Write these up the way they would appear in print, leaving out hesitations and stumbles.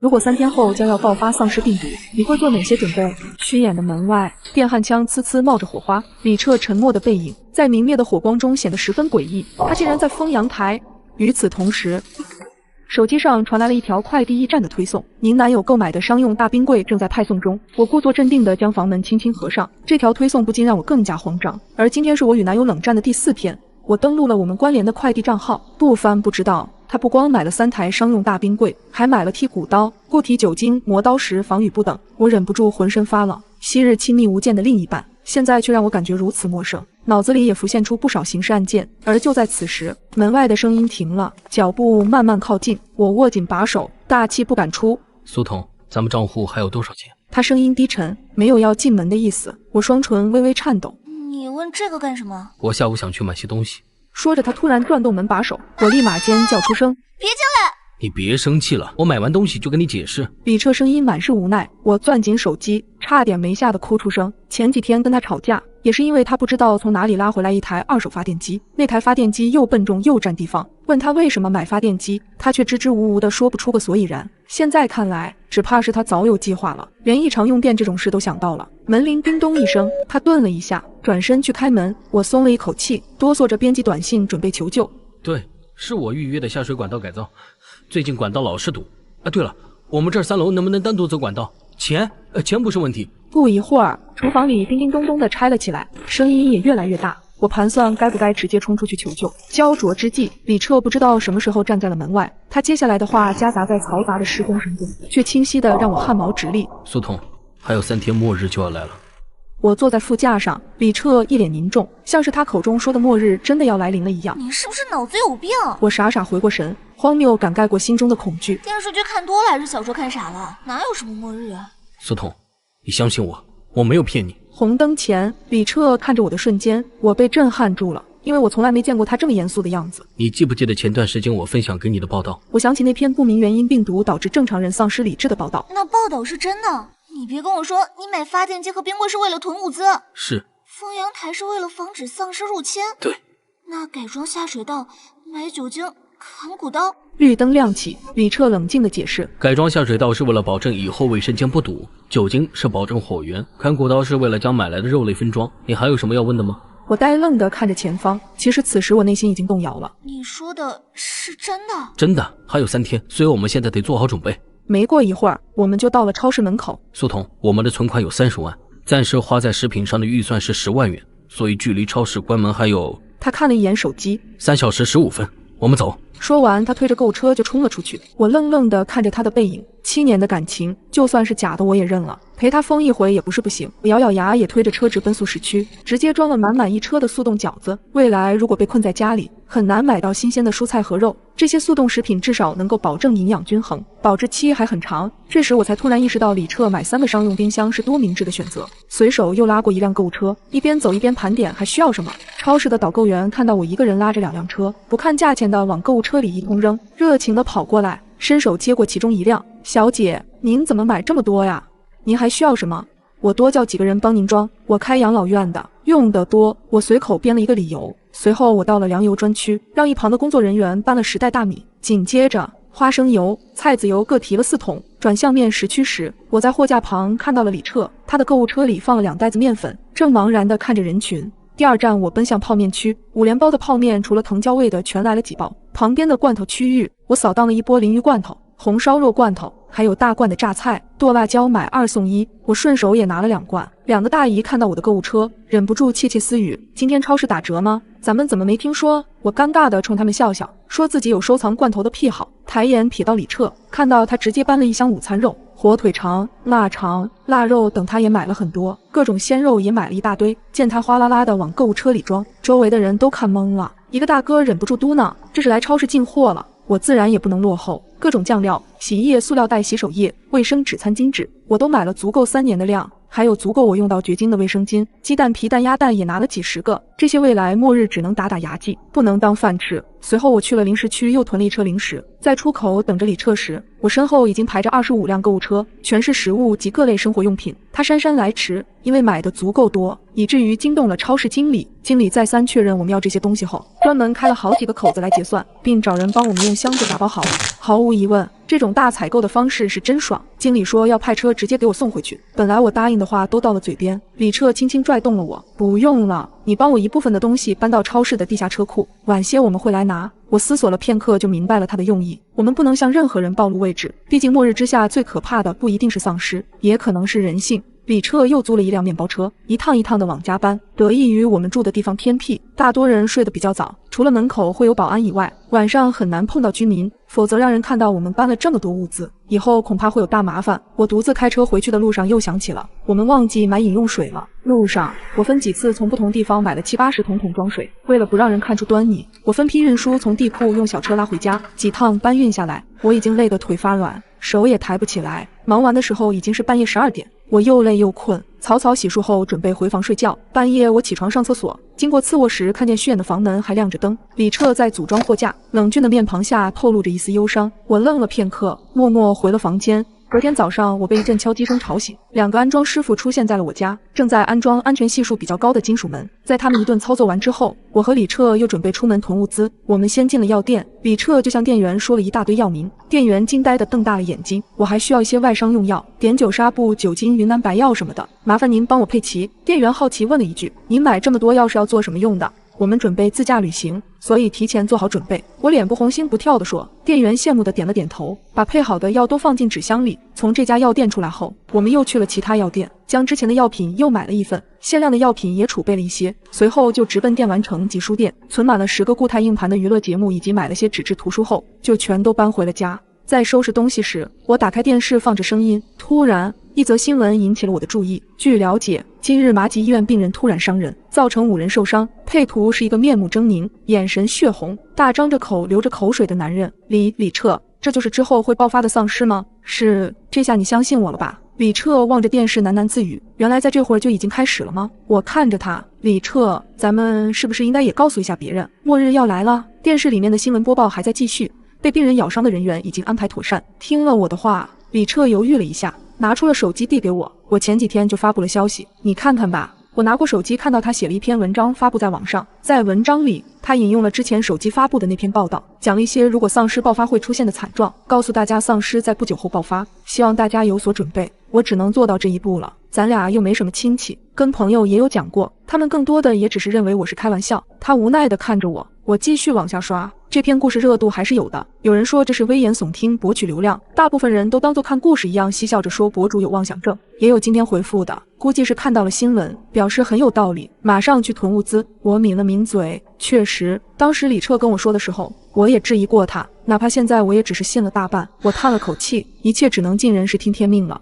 如果3天后将要爆发丧尸病毒，你会做哪些准备？虚掩的门外，电焊枪呲呲冒着火花，李彻沉默的背影在明灭的火光中显得十分诡异。他竟然在封阳台。与此同时，手机上传来了一条快递驿站的推送，您男友购买的商用大冰柜正在派送中。我故作镇定地将房门轻轻合上，这条推送不禁让我更加慌张。而今天是我与男友冷战的第4天，我登录了我们关联的快递账号，不翻不知道。他不光买了3台商用大冰柜，还买了剔骨刀、固体酒精、磨刀石、防雨布等。我忍不住浑身发冷。昔日亲密无间的另一半，现在却让我感觉如此陌生，脑子里也浮现出不少刑事案件。而就在此时，门外的声音停了，脚步慢慢靠近，我握紧把手，大气不敢出。苏童，咱们账户还有多少钱？他声音低沉，没有要进门的意思。我双唇微微颤抖。你问这个干什么？我下午想去买些东西。说着，他突然转动门把手，我立马尖叫出声：别进来！你别生气了，我买完东西就跟你解释。李彻声音满是无奈，我攥紧手机，差点没吓得哭出声。前几天跟他吵架，也是因为他不知道从哪里拉回来一台2手发电机，那台发电机又笨重又占地方。问他为什么买发电机，他却支支吾吾的说不出个所以然。现在看来，只怕是他早有计划了，连异常用电这种事都想到了。门铃叮咚一声，他顿了一下，转身去开门。我松了一口气，哆嗦着编辑短信准备求救。对，是我预约的下水管道改造，最近管道老是堵。对了，我们这儿3楼能不能单独走管道？钱不是问题。不一会儿，厨房里叮叮咚咚的拆了起来，声音也越来越大。我盘算该不该直接冲出去求救。焦灼之际，李彻不知道什么时候站在了门外，他接下来的话夹杂在嘈杂的施工声中，却清晰的让我汗毛直立。苏童，还有3天末日就要来了。我坐在副驾上，李彻一脸凝重，像是他口中说的末日真的要来临了一样。你是不是脑子有病？我傻傻回过神，荒谬感盖过心中的恐惧。电视剧看多了还是小说看傻了？哪有什么末日啊？苏童，你相信我，我没有骗你。红灯前，李彻看着我的瞬间，我被震撼住了，因为我从来没见过他这么严肃的样子。你记不记得前段时间我分享给你的报道？我想起那篇不明原因病毒导致正常人丧失理智的报道。那报道是真的？你别跟我说你买发电机和冰柜是为了囤物资。是。封阳台是为了防止丧尸入侵。对。那改装下水道、买酒精、砍骨刀。绿灯亮起，李彻冷静地解释：改装下水道是为了保证以后卫生间不堵，酒精是保证火源，砍骨刀是为了将买来的肉类分装。你还有什么要问的吗？我呆愣地看着前方，其实此时我内心已经动摇了。你说的是真的？真的，还有3天，所以我们现在得做好准备。没过一会儿，我们就到了超市门口。苏童，我们的存款有30万，暂时花在食品上的预算是10万元，所以距离超市关门还有……他看了一眼手机，3小时15分，我们走。说完，他推着购车就冲了出去。我愣愣地看着他的背影，7年的感情，就算是假的我也认了，陪他疯一回也不是不行。我咬咬牙，也推着车直奔速食区，直接装了满满一车的速冻饺子。未来如果被困在家里，很难买到新鲜的蔬菜和肉，这些速冻食品至少能够保证营养均衡，保质期还很长。这时我才突然意识到，李彻买3个商用冰箱是多明智的选择。随手又拉过一辆购物车，一边走一边盘点还需要什么。超市的导购员看到我一个人拉着2辆车，不看价钱的往购物车里一通扔，热情的跑过来，伸手接过其中一辆。小姐，您怎么买这么多呀？您还需要什么？我多叫几个人帮您装。我开养老院的，用得多。我随口编了一个理由。随后我到了粮油专区，让一旁的工作人员搬了10袋大米，紧接着花生油、菜籽油各提了4桶。转向面食区时，我在货架旁看到了李彻，他的购物车里放了2袋子面粉，正茫然地看着人群。第2站我奔向泡面区，5连包的泡面除了藤椒味的全来了几包。旁边的罐头区域，我扫荡了一波鲮鱼罐头、红烧肉罐头，还有大罐的榨菜、剁辣椒买2送1。我顺手也拿了2罐。2个大姨看到我的购物车，忍不住窃窃私语：今天超市打折吗？咱们怎么没听说？我尴尬地冲他们笑笑，说自己有收藏罐头的癖好。抬眼瞥到李彻，看到他直接搬了一箱午餐肉、火腿肠、腊肠、腊肉等，他也买了很多，各种鲜肉也买了一大堆。见他哗啦啦地往购物车里装，周围的人都看懵了。一个大哥忍不住嘟囔：这是来超市进货了。我自然也不能落后，各种酱料、洗衣液、塑料袋、洗手液、卫生纸、餐巾纸，我都买了足够3年的量，还有足够我用到绝经的卫生巾。鸡蛋、皮蛋、鸭蛋也拿了几10个，这些未来末日只能打打牙祭，不能当饭吃。随后我去了零食区，又囤了一车零食。在出口等着李彻时，我身后已经排着25辆购物车，全是食物及各类生活用品。他姗姗来迟，因为买的足够多，以至于惊动了超市经理。经理再三确认我们要这些东西后，专门开了好几个口子来结算，并找人帮我们用箱子打包好了。毫无疑问，这种大采购的方式是真爽。经理说要派车直接给我送回去，本来我答应的话都到了嘴边，李彻轻轻拽动了我，不用了，你帮我一部分的东西搬到超市的地下车库，晚些我们会来拿。我思索了片刻，就明白了他的用意。我们不能向任何人暴露位置，毕竟末日之下最可怕的不一定是丧尸，也可能是人性。李彻又租了一辆面包车，一趟一趟的往家搬。得益于我们住的地方偏僻，大多人睡得比较早，除了门口会有保安以外，晚上很难碰到居民，否则让人看到我们搬了这么多物资，以后恐怕会有大麻烦。我独自开车回去的路上又想起了，我们忘记买饮用水了。路上我分几次从不同地方买了70-80桶装水，为了不让人看出端倪，我分批运输，从地铺用小车拉回家。几趟搬运下来，我已经累得腿发软，手也抬不起来。忙完的时候已经是半夜12点，我又累又困，草草洗漱后准备回房睡觉。半夜我起床上厕所，经过次卧时，看见虚掩的房门还亮着灯，李彻在组装货架，冷峻的面庞下透露着一丝忧伤。我愣了片刻，默默回了房间。隔天早上，我被一阵敲击声吵醒，2个安装师傅出现在了我家，正在安装安全系数比较高的金属门。在他们一顿操作完之后，我和李彻又准备出门囤物资。我们先进了药店，李彻就向店员说了一大堆药名，店员惊呆地瞪大了眼睛。我还需要一些外伤用药，碘酒、纱布、酒精、云南白药什么的，麻烦您帮我配齐。店员好奇问了一句：“您买这么多药是要做什么用的？”我们准备自驾旅行，所以提前做好准备。我脸不红心不跳地说。店员羡慕地点了点头，把配好的药都放进纸箱里。从这家药店出来后，我们又去了其他药店，将之前的药品又买了一份，限量的药品也储备了一些。随后就直奔电玩城及书店，存满了10个固态硬盘的娱乐节目，以及买了些纸质图书后，就全都搬回了家。在收拾东西时，我打开电视放着声音，突然一则新闻引起了我的注意。据了解，今日麻吉医院病人突然伤人，造成5人受伤。配图是一个面目狰狞、眼神血红、大张着口流着口水的男人。李彻，这就是之后会爆发的丧尸吗？是，这下你相信我了吧？李彻望着电视喃喃自语，原来在这会儿就已经开始了吗？我看着他，李彻，咱们是不是应该也告诉一下别人，末日要来了？电视里面的新闻播报还在继续，被病人咬伤的人员已经安排妥善。听了我的话，李彻犹豫了一下，拿出了手机递给我。我前几天就发布了消息，你看看吧。我拿过手机，看到他写了一篇文章发布在网上，在文章里他引用了之前手机发布的那篇报道，讲了一些如果丧尸爆发会出现的惨状，告诉大家丧尸在不久后爆发，希望大家有所准备。我只能做到这一步了，咱俩又没什么亲戚，跟朋友也有讲过，他们更多的也只是认为我是开玩笑。他无奈地看着我，我继续往下刷。这篇故事热度还是有的，有人说这是危言耸听博取流量，大部分人都当作看故事一样嬉笑着说博主有妄想症，也有今天回复的，估计是看到了新闻，表示很有道理，马上去囤物资。我抿了抿嘴，确实，当时李彻跟我说的时候，我也质疑过他，哪怕现在我也只是信了大半。我叹了口气，一切只能尽人事听天命了。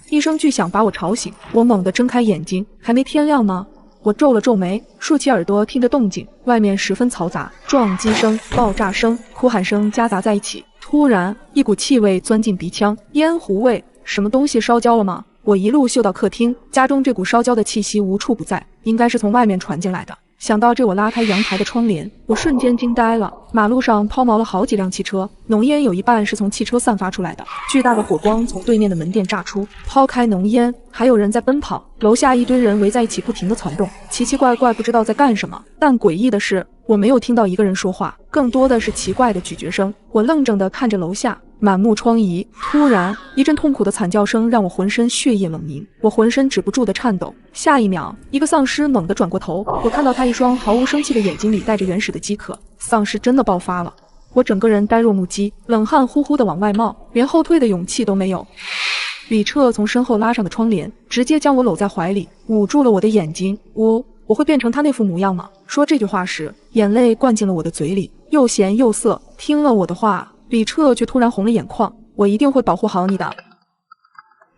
一声巨响把我吵醒，我猛地睁开眼睛，还没天亮呢。我皱了皱眉，竖起耳朵听着动静，外面十分嘈杂，撞击声、爆炸声、哭喊声夹杂在一起。突然，一股气味钻进鼻腔，烟糊味，什么东西烧焦了吗？我一路嗅到客厅，家中这股烧焦的气息无处不在，应该是从外面传进来的。想到这，我拉开阳台的窗帘，我瞬间惊呆了。马路上抛锚了好几辆汽车，浓烟有一半是从汽车散发出来的，巨大的火光从对面的门店炸出。抛开浓烟，还有人在奔跑，楼下一堆人围在一起不停地攒动，奇奇怪怪不知道在干什么。但诡异的是，我没有听到一个人说话，更多的是奇怪的咀嚼声。我愣怔地看着楼下，满目疮痍。突然，一阵痛苦的惨叫声让我浑身血液冷凝，我浑身止不住的颤抖。下一秒，一个丧尸猛地转过头，我看到他一双毫无生气的眼睛里带着原始的饥渴。丧尸真的爆发了！我整个人呆若木鸡，冷汗呼呼的往外冒，连后退的勇气都没有。李彻从身后拉上的窗帘，直接将我搂在怀里，捂住了我的眼睛。我会变成他那副模样吗？说这句话时，眼泪灌进了我的嘴里，又咸又涩。听了我的话，李彻却突然红了眼眶。我一定会保护好你的。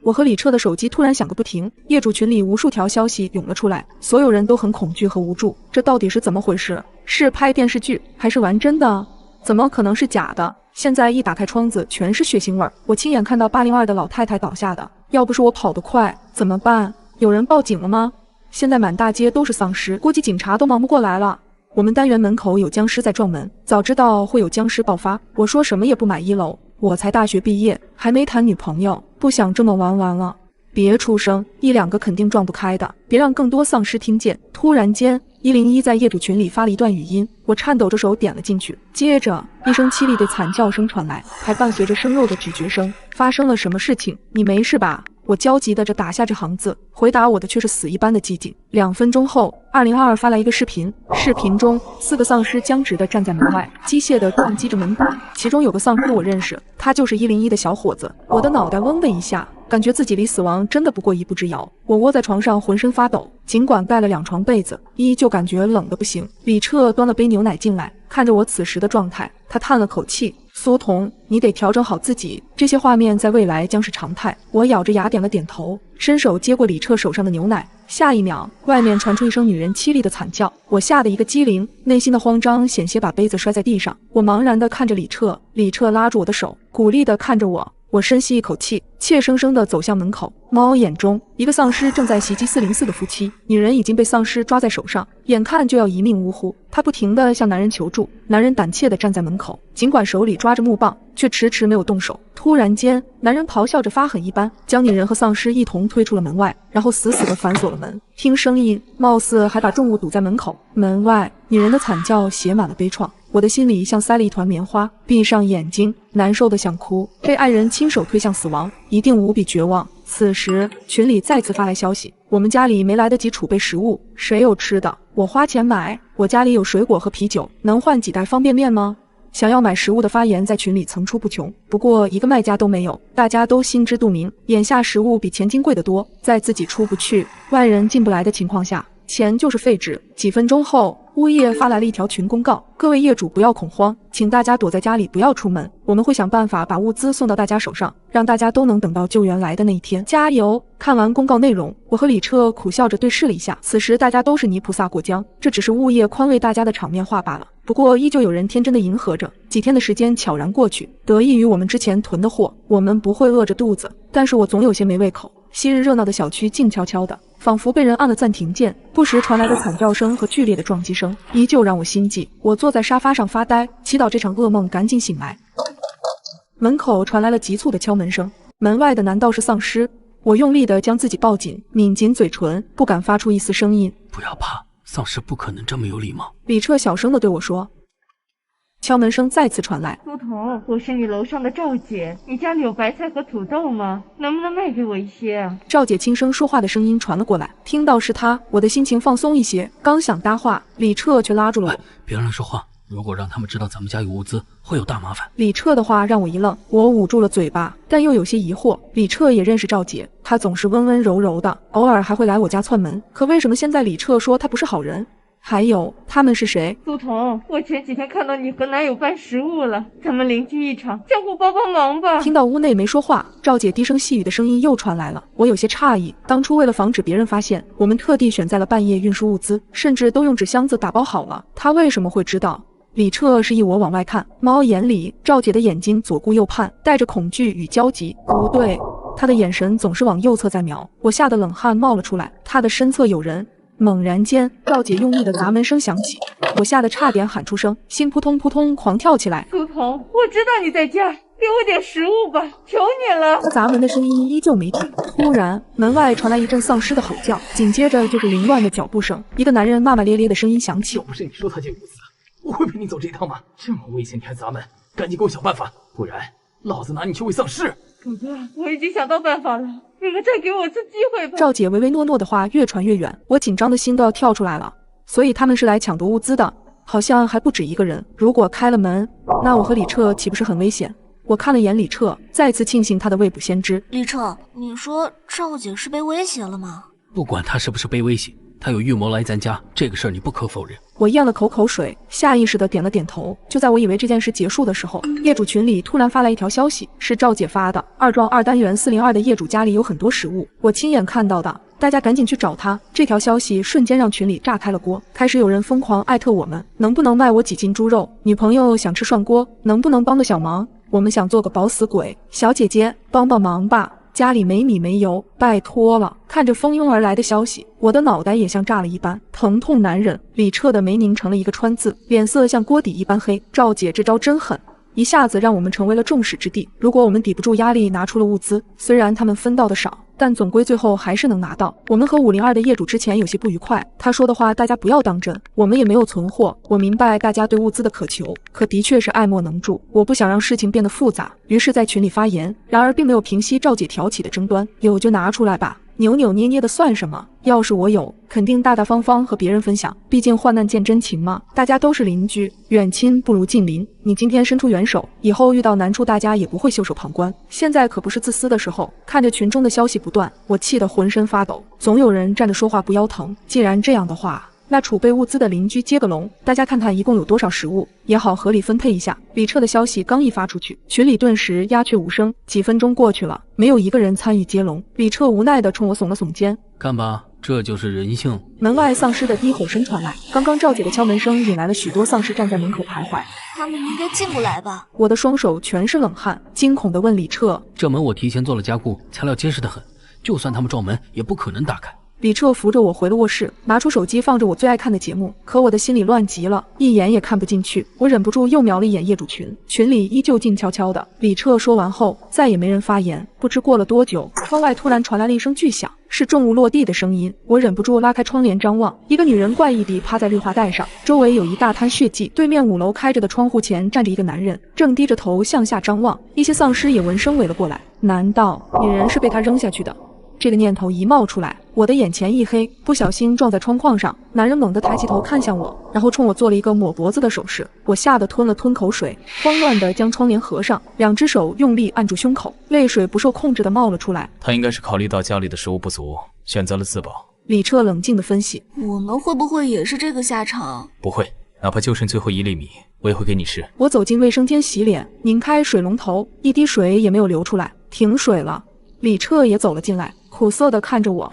我和李彻的手机突然响个不停，业主群里无数条消息涌了出来，所有人都很恐惧和无助。这到底是怎么回事？是拍电视剧还是玩真的？怎么可能是假的？现在一打开窗子全是血腥味儿，我亲眼看到802的老太太倒下的，要不是我跑得快，怎么办？有人报警了吗？现在满大街都是丧尸，估计警察都忙不过来了。我们单元门口有僵尸在撞门，早知道会有僵尸爆发，我说什么也不买1楼。我才大学毕业，还没谈女朋友，不想这么玩完了。别出声，1、2个肯定撞不开的，别让更多丧尸听见。突然间，101在业主群里发了一段语音，我颤抖着手点了进去，接着一声凄厉的惨叫声传来，还伴随着生肉的咀嚼声。发生了什么事情？你没事吧？我焦急地打下这行字，回答我的却是死一般的寂静。2分钟后，2022发来一个视频，视频中4个丧尸僵直地站在门外，机械地撞击着门板，其中有个丧尸我认识，他就是101的小伙子。我的脑袋嗡的一下，感觉自己离死亡真的不过一步之遥。我窝在床上浑身发抖，尽管盖了2床被子，依旧感觉冷得不行。李彻端了杯牛奶进来，看着我此时的状态，他叹了口气，苏童，你得调整好自己，这些画面在未来将是常态。我咬着牙点了点头，伸手接过李彻手上的牛奶。下一秒，外面传出一声女人凄厉的惨叫，我吓得一个机灵，内心的慌张险些把杯子摔在地上。我茫然地看着李彻，李彻拉住我的手，鼓励地看着我。我深吸一口气，怯生生地走向门口。猫眼中，一个丧尸正在袭击404的夫妻，女人已经被丧尸抓在手上，眼看就要一命呜呼。她不停地向男人求助，男人胆怯地站在门口，尽管手里抓着木棒，却迟迟没有动手。突然间，男人咆哮着发狠一般，将女人和丧尸一同推出了门外，然后死死地反锁了门。听声音，貌似还把重物堵在门口。门外，女人的惨叫写满了悲怆。我的心里像塞了一团棉花，闭上眼睛，难受的想哭。被爱人亲手推向死亡，一定无比绝望。此时，群里再次发来消息，我们家里没来得及储备食物，谁有吃的，我花钱买。我家里有水果和啤酒，能换几袋方便面吗？想要买食物的发言在群里层出不穷，不过一个卖家都没有。大家都心知肚明，眼下食物比钱金贵得多，在自己出不去，外人进不来的情况下，钱就是废纸。几分钟后，物业发来了一条群公告，各位业主不要恐慌，请大家躲在家里不要出门，我们会想办法把物资送到大家手上，让大家都能等到救援来的那一天，加油。看完公告内容，我和李彻苦笑着对视了一下，此时大家都是泥菩萨过江，这只是物业宽慰大家的场面话罢了。不过依旧有人天真的迎合着。几天的时间悄然过去，得益于我们之前囤的货，我们不会饿着肚子，但是我总有些没胃口。昔日热闹的小区静悄悄的，仿佛被人按了暂停键，不时传来的惨叫声和剧烈的撞击声依旧让我心悸。我坐在沙发上发呆，祈祷这场噩梦赶紧醒来。门口传来了急促的敲门声，门外的难道是丧尸？我用力地将自己抱紧，抿紧嘴唇，不敢发出一丝声音。不要怕，丧尸不可能这么有礼貌。李彻小声地对我说。敲门声再次传来，苏童，我是你楼上的赵姐，你家里有白菜和土豆吗？能不能卖给我一些啊？赵姐轻声说话的声音传了过来，听到是她，我的心情放松一些，刚想搭话，李彻却拉住了我。别让人说话，如果让他们知道咱们家有物资，会有大麻烦。李彻的话让我一愣，我捂住了嘴巴，但又有些疑惑。李彻也认识赵姐，她总是温温柔柔的，偶尔还会来我家串门，可为什么现在李彻说她不是好人？还有，他们是谁？苏童，我前几天看到你和男友搬食物了，咱们邻居一场，相互帮帮忙吧。听到屋内没说话，赵姐低声细语的声音又传来了。我有些诧异，当初为了防止别人发现，我们特地选在了半夜运输物资，甚至都用纸箱子打包好了。她为什么会知道？李彻示意我往外看，猫眼里，赵姐的眼睛左顾右盼，带着恐惧与焦急。不对，她的眼神总是往右侧在瞄。我吓得冷汗冒了出来，她的身侧有人。猛然间，赵姐用力的砸门声响起，我吓得差点喊出声，心扑通扑通狂跳起来。苏童，我知道你在家，给我点食物吧，求你了。砸门的声音依旧没停，突然门外传来一阵丧尸的吼叫，紧接着就是凌乱的脚步声，一个男人骂骂咧咧的声音响起。要不是你说他进屋子，我会陪你走这一趟吗？这么危险你还砸门，赶紧给我想办法，不然老子拿你去喂丧尸。哥哥，我已经想到办法了，你们再给我次机会吧。赵姐唯唯诺诺的话越传越远，我紧张的心都要跳出来了。所以他们是来抢夺物资的，好像还不止一个人。如果开了门，那我和李彻岂不是很危险？我看了眼李彻，再次庆幸他的未卜先知。李彻，你说赵姐是被威胁了吗？不管他是不是被威胁，他有预谋来咱家，这个事儿你不可否认。我咽了口水，下意识地点了点头。就在我以为这件事结束的时候，业主群里突然发来一条消息，是赵姐发的。二幢2单元402的业主家里有很多食物，我亲眼看到的，大家赶紧去找他。这条消息瞬间让群里炸开了锅，开始有人疯狂艾特我们，能不能卖我几斤猪肉？女朋友想吃涮锅，能不能帮个小忙？我们想做个饱死鬼，小姐姐帮帮忙吧。家里没米没油，拜托了。看着蜂拥而来的消息，我的脑袋也像炸了一般，疼痛难忍。李彻的眉拧成了一个川字，脸色像锅底一般黑。赵姐这招真狠，一下子让我们成为了众矢之的。如果我们抵不住压力，拿出了物资，虽然他们分到的少，但总归最后还是能拿到。我们和502的业主之前有些不愉快，他说的话大家不要当真，我们也没有存货。我明白大家对物资的渴求，可的确是爱莫能助。我不想让事情变得复杂，于是在群里发言，然而并没有平息赵姐挑起的争端。有就拿出来吧，扭扭捏捏的算什么？要是我有，肯定大大方方和别人分享，毕竟患难见真情嘛。大家都是邻居，远亲不如近邻。你今天伸出援手，以后遇到难处大家也不会袖手旁观。现在可不是自私的时候。看着群中的消息不断，我气得浑身发抖。总有人站着说话不腰疼，既然这样的话，那储备物资的邻居接个龙，大家看看一共有多少食物，也好合理分配一下。李彻的消息刚一发出去，群里顿时鸦雀无声。几分钟过去了，没有一个人参与接龙。李彻无奈地冲我耸了耸肩，看吧，这就是人性。门外丧尸的低吼声传来，刚刚赵姐的敲门声引来了许多丧尸站在门口徘徊。他们应该进不来吧？我的双手全是冷汗，惊恐地问李彻：这门我提前做了加固，材料结实得很，就算他们撞门也不可能打开。李彻扶着我回了卧室，拿出手机放着我最爱看的节目，可我的心里乱极了，一眼也看不进去。我忍不住又瞄了一眼业主群，群里依旧静悄悄的。李彻说完后，再也没人发言。不知过了多久，窗外突然传来了一声巨响，是重物落地的声音。我忍不住拉开窗帘张望，一个女人怪异地趴在绿化带上，周围有一大滩血迹。对面5楼开着的窗户前站着一个男人，正低着头向下张望。一些丧尸也闻声围了过来。难道女人是被他扔下去的？这个念头一冒出来，我的眼前一黑，不小心撞在窗框上。男人猛地抬起头看向我，然后冲我做了一个抹脖子的手势。我吓得吞了吞口水，慌乱地将窗帘合上，两只手用力按住胸口，泪水不受控制地冒了出来。他应该是考虑到家里的食物不足，选择了自保。李彻冷静地分析，我们会不会也是这个下场？不会，哪怕就剩最后1粒米，我也会给你吃。我走进卫生间洗脸，拧开水龙头，一滴水也没有流出来，停水了。李彻也走了进来，苦涩地看着我。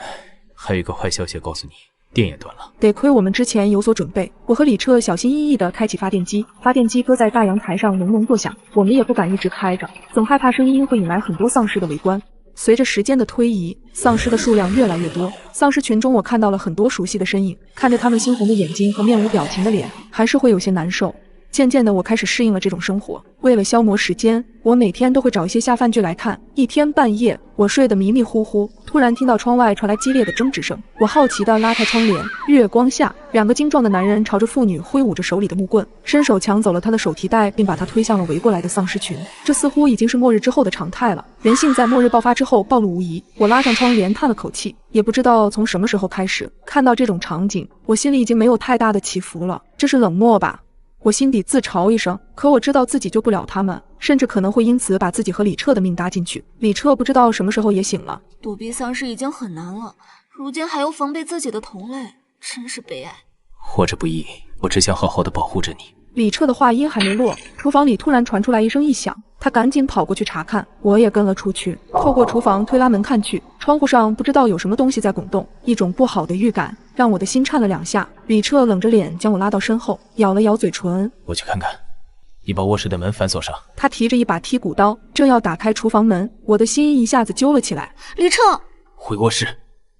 还有一个坏消息要告诉你，电也断了。得亏我们之前有所准备，我和李彻小心翼翼地开启发电机，发电机搁在大阳台上隆隆作响，我们也不敢一直开着，总害怕声音会引来很多丧尸的围观。随着时间的推移，丧尸的数量越来越多，丧尸群中我看到了很多熟悉的身影，看着他们猩红的眼睛和面无表情的脸，还是会有些难受。渐渐的，我开始适应了这种生活。为了消磨时间，我每天都会找一些下饭剧来看。一天半夜，我睡得迷迷糊糊，突然听到窗外传来激烈的争执声。我好奇地拉开窗帘，月光下，2个精壮的男人朝着妇女挥舞着手里的木棍，伸手抢走了她的手提袋，并把她推向了围过来的丧尸群。这似乎已经是末日之后的常态了。人性在末日爆发之后暴露无遗。我拉上窗帘，叹了口气，也不知道从什么时候开始，看到这种场景，我心里已经没有太大的起伏了。这是冷漠吧？我心底自嘲一声，可我知道自己救不了他们，甚至可能会因此把自己和李彻的命搭进去。李彻不知道什么时候也醒了。躲避丧尸已经很难了，如今还要防备自己的同类，真是悲哀。活着不易，我只想好好的保护着你。李彻的话音还没落，厨房里突然传出来一声异响，他赶紧跑过去查看，我也跟了出去。透过厨房推拉门看去，窗户上不知道有什么东西在滚动，一种不好的预感让我的心颤了2下。李彻冷着脸将我拉到身后，咬了咬嘴唇，我去看看。你把卧室的门反锁上。他提着一把剔骨刀，正要打开厨房门，我的心一下子揪了起来。李彻，回卧室，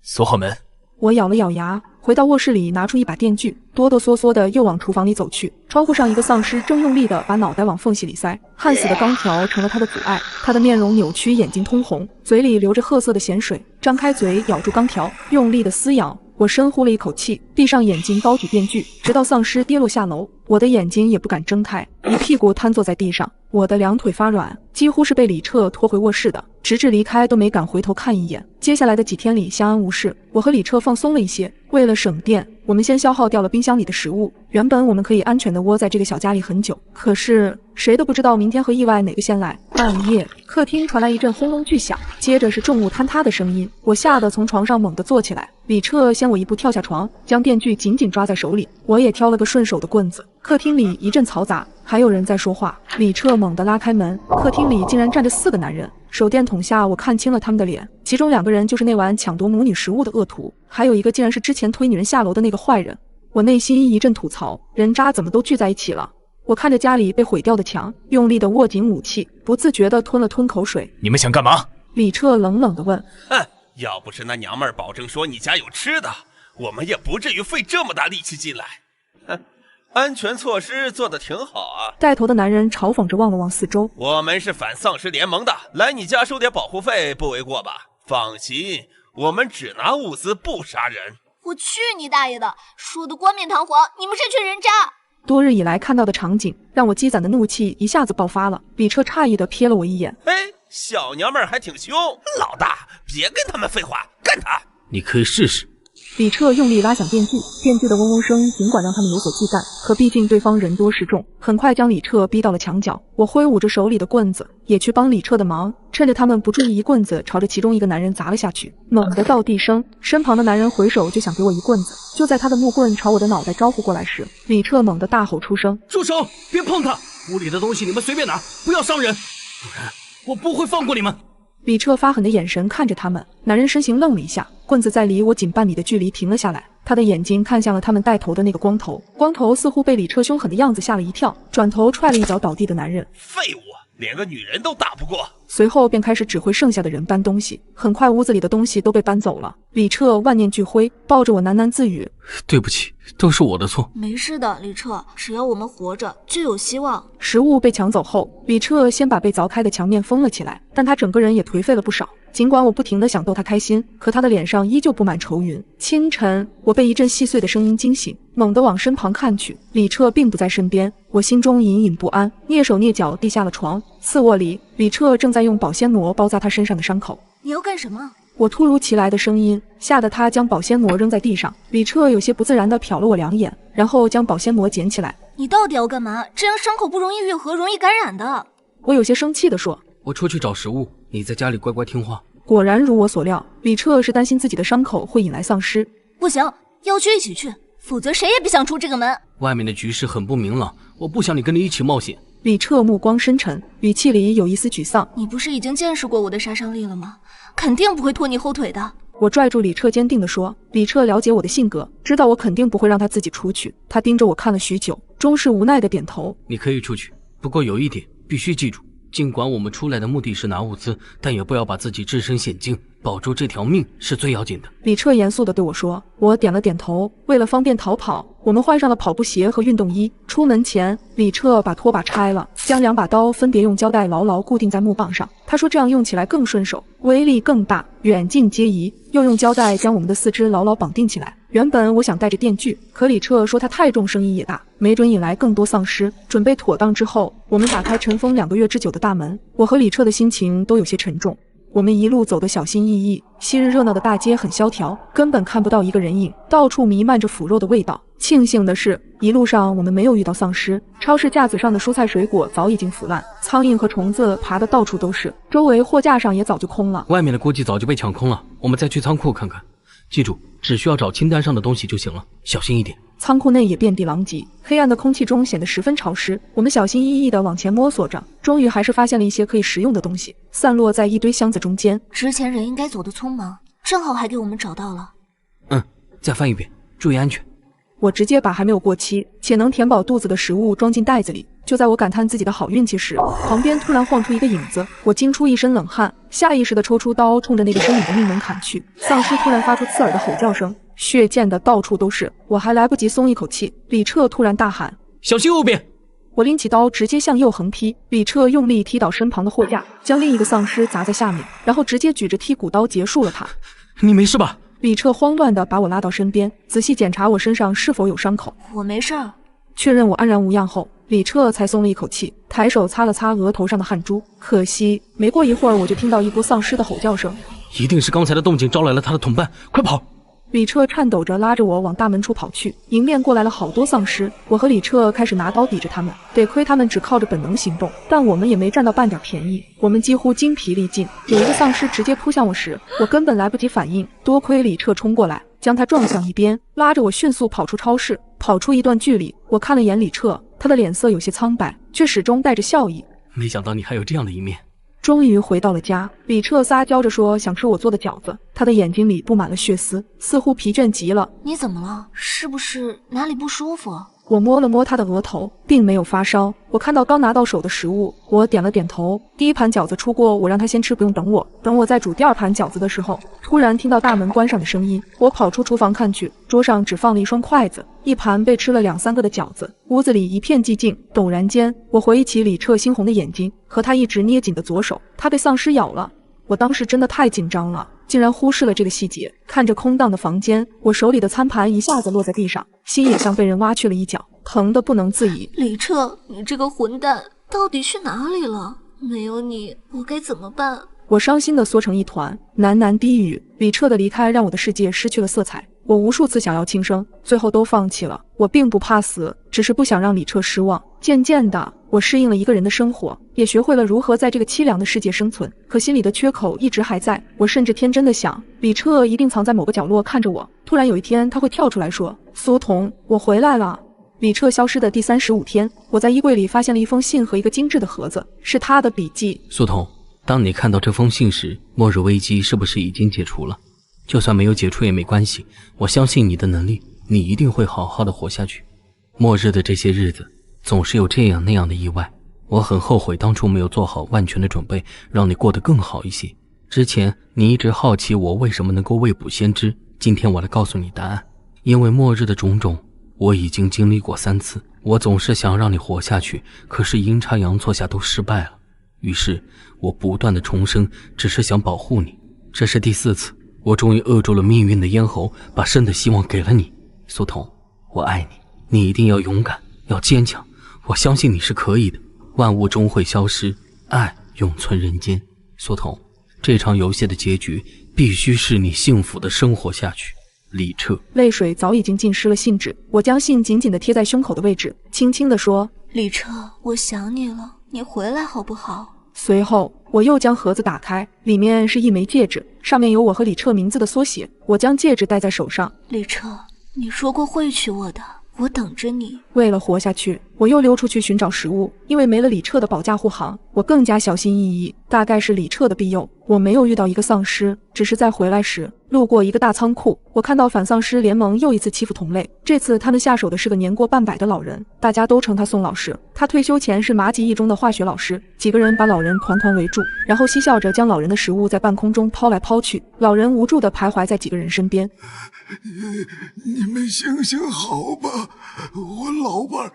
锁好门。我咬了咬牙，回到卧室里拿出一把电锯，哆哆嗦嗦的又往厨房里走去。窗户上一个丧尸正用力的把脑袋往缝隙里塞，焊死的钢条成了他的阻碍。他的面容扭曲，眼睛通红，嘴里流着褐色的咸水，张开嘴咬住钢条，用力的撕咬。我深呼了一口气，闭上眼睛，高举电锯，直到丧尸跌落下楼。我的眼睛也不敢睁开，一屁股瘫坐在地上，我的2腿发软，几乎是被李彻拖回卧室的，直至离开都没敢回头看一眼。接下来的几天里相安无事，我和李彻放松了一些。为了省电，我们先消耗掉了冰箱里的食物。原本我们可以安全地窝在这个小家里很久，可是谁都不知道明天和意外哪个先来。半夜，客厅传来一阵轰隆巨响，接着是重物坍塌的声音。我吓得从床上猛地坐起来，李彻先我一步跳下床，将电锯紧紧抓在手里。我也挑了个顺手的棍子。客厅里一阵嘈杂，还有人在说话。李彻猛地拉开门，客厅里竟然站着4个男人。手电筒下，我看清了他们的脸，其中2个人就是那晚抢夺母女食物的恶徒，还有一个竟然是之前推女人下楼的那个坏人。我内心一阵吐槽，人渣怎么都聚在一起了。我看着家里被毁掉的墙，用力地握紧武器，不自觉地吞了吞口水。你们想干嘛？李彻冷冷地问。哼，要不是那娘们儿保证说你家有吃的，我们也不至于费这么大力气进来。哼，安全措施做得挺好啊。带头的男人嘲讽着望了望四周。我们是反丧尸联盟的，来你家收点保护费不为过吧？放心，我们只拿物资不杀人。我去你大爷的！说的冠冕堂皇，你们这群人渣！多日以来看到的场景，让我积攒的怒气一下子爆发了。李彻诧异地瞥了我一眼。小娘们儿还挺凶，老大，别跟他们废话，干他！你可以试试。李彻用力拉响电锯，电锯的嗡嗡声尽管让他们有所忌惮，可毕竟对方人多势众，很快将李彻逼到了墙角。我挥舞着手里的棍子，也去帮李彻的忙，趁着他们不注意，一棍子朝着其中一个男人砸了下去。猛地倒地声，身旁的男人回手就想给我一棍子，就在他的木棍朝我的脑袋招呼过来时，李彻猛地大吼出声：“住手！别碰他！屋里的东西你们随便拿，不要伤人，不然我不会放过你们！”李彻发狠的眼神看着他们，男人身形愣了一下，棍子在离我仅半米的距离停了下来，他的眼睛看向了他们带头的那个光头。光头似乎被李彻凶狠的样子吓了一跳，转头踹了一脚倒地的男人。废物，连个女人都打不过。随后便开始指挥剩下的人搬东西，很快屋子里的东西都被搬走了。李彻万念俱灰，抱着我喃喃自语：“对不起，都是我的错。”没事的，李彻，只要我们活着，就有希望。食物被抢走后，李彻先把被凿开的墙面封了起来，但他整个人也颓废了不少。尽管我不停地想逗他开心，可他的脸上依旧布满愁云。清晨，我被一阵细碎的声音惊醒，猛地往身旁看去，李彻并不在身边，我心中隐隐不安，蹑手蹑脚地下了床。次卧里，李彻正在用保鲜膜包扎他身上的伤口。你要干什么？我突如其来的声音吓得他将保鲜膜扔在地上。李彻有些不自然地瞟了我2眼，然后将保鲜膜捡起来。你到底要干嘛？这样伤口不容易愈合，容易感染的。我有些生气地说：“我出去找食物，你在家里乖乖听话。”果然如我所料，李彻是担心自己的伤口会引来丧尸。不行，要去一起去，否则谁也别想出这个门。外面的局势很不明朗，我不想你跟你一起冒险。李彻目光深沉，语气里有一丝沮丧。你不是已经见识过我的杀伤力了吗？肯定不会拖你后腿的。我拽住李彻坚定地说。李彻了解我的性格，知道我肯定不会让他自己出去。他盯着我看了许久，终是无奈地点头。你可以出去，不过有一点必须记住，尽管我们出来的目的是拿物资，但也不要把自己置身险境，保住这条命是最要紧的。李彻严肃地对我说。我点了点头。为了方便逃跑，我们换上了跑步鞋和运动衣。出门前，李彻把拖把拆了，将2把刀分别用胶带牢牢固定在木棒上。他说这样用起来更顺手，威力更大，远近皆宜。又用胶带将我们的4肢牢牢绑定起来。原本我想带着电锯，可李彻说他太重，声音也大，没准引来更多丧尸。准备妥当之后，我们打开尘封2个月之久的大门。我和李彻的心情都有些沉重。我们一路走得小心翼翼，昔日热闹的大街很萧条，根本看不到一个人影，到处弥漫着腐肉的味道。庆幸的是，一路上我们没有遇到丧尸。超市架子上的蔬菜水果早已经腐烂，苍蝇和虫子爬得到处都是，周围货架上也早就空了。外面的估计早就被抢空了，我们再去仓库看看。记住，只需要找清单上的东西就行了，小心一点。仓库内也遍地狼藉，黑暗的空气中显得十分潮湿。我们小心翼翼地往前摸索着，终于还是发现了一些可以食用的东西，散落在一堆箱子中间。之前人应该走得匆忙，正好还给我们找到了。再翻一遍，注意安全。我直接把还没有过期且能填饱肚子的食物装进袋子里。就在我感叹自己的好运气时，旁边突然晃出一个影子，我惊出一身冷汗，下意识地抽出刀，冲着那个身影的命门砍去。丧尸突然发出刺耳的吼叫声，血溅的到处都是。我还来不及松一口气，李彻突然大喊：“小心右边！”我拎起刀直接向右横劈，李彻用力踢倒身旁的货架，将另一个丧尸砸在下面，然后直接举着剔骨刀结束了他。你没事吧？李彻慌乱地把我拉到身边，仔细检查我身上是否有伤口。我没事儿。确认我安然无恙后，李彻才松了一口气，抬手擦了擦额头上的汗珠。可惜没过一会儿，我就听到一波丧尸的吼叫声，一定是刚才的动静招来了他的同伴，快跑！李彻颤抖着拉着我往大门处跑去，迎面过来了好多丧尸。我和李彻开始拿刀抵着他们，得亏他们只靠着本能行动，但我们也没占到半点便宜。我们几乎精疲力尽，有一个丧尸直接扑向我时，我根本来不及反应，多亏李彻冲过来将他撞向一边，拉着我迅速跑出超市。跑出一段距离，我看了眼李彻，他的脸色有些苍白，却始终带着笑意。没想到你还有这样的一面。终于回到了家，李彻撒娇着说想吃我做的饺子，他的眼睛里布满了血丝，似乎疲倦极了。你怎么了？是不是哪里不舒服？我摸了摸他的额头，并没有发烧。我看到刚拿到手的食物，我点了点头。第一盘饺子出过，我让他先吃，不用等我。等我在煮第二盘饺子的时候，突然听到大门关上的声音。我跑出厨房看去，桌上只放了一双筷子，一盘被吃了2、3个的饺子。屋子里一片寂静。陡然间，我回忆起李彻猩红的眼睛和他一直捏紧的左手，他被丧尸咬了。我当时真的太紧张了，竟然忽视了这个细节。看着空荡的房间，我手里的餐盘一下子落在地上，心也像被人挖去了一角，疼得不能自已。李彻，你这个混蛋到底去哪里了？没有你，我该怎么办？我伤心地缩成一团，喃喃低语。李彻的离开让我的世界失去了色彩，我无数次想要轻生，最后都放弃了。我并不怕死，只是不想让李彻失望。渐渐的，我适应了一个人的生活，也学会了如何在这个凄凉的世界生存。可心里的缺口一直还在。我甚至天真的想，李彻一定藏在某个角落看着我，突然有一天他会跳出来说：“苏童，我回来了。”李彻消失的第35天，我在衣柜里发现了一封信和一个精致的盒子，是他的笔记。苏童，当你看到这封信时，末日危机是不是已经解除了？就算没有解除也没关系，我相信你的能力，你一定会好好的活下去。末日的这些日子，总是有这样那样的意外，我很后悔当初没有做好万全的准备，让你过得更好一些。之前你一直好奇我为什么能够未卜先知，今天我来告诉你答案。因为末日的种种，我已经经历过3次。我总是想让你活下去，可是阴差阳错下都失败了。于是我不断的重生，只是想保护你。这是第4次，我终于扼住了命运的咽喉，把生的希望给了你。苏童，我爱你，你一定要勇敢，要坚强，我相信你是可以的。万物终会消失，爱永存人间。苏童，这场游戏的结局必须是你幸福的生活下去。李彻。泪水早已经浸湿了信纸，我将信紧紧地贴在胸口的位置，轻轻地说：“李彻，我想你了，你回来好不好？”随后我又将盒子打开，里面是一枚戒指，上面有我和李彻名字的缩写。我将戒指戴在手上。李彻，你说过会娶我的，我等着你。为了活下去，我又溜出去寻找食物，因为没了李彻的保驾护航，我更加小心翼翼。大概是李彻的庇佑，我没有遇到一个丧尸，只是在回来时路过一个大仓库，我看到反丧尸联盟又一次欺负同类。这次他们下手的是个年过半百的老人，大家都称他宋老师。他退休前是麻吉一中的化学老师。几个人把老人团团围住，然后嬉笑着将老人的食物在半空中抛来抛去。老人无助地徘徊在几个人身边。你们行行好吧，我老伴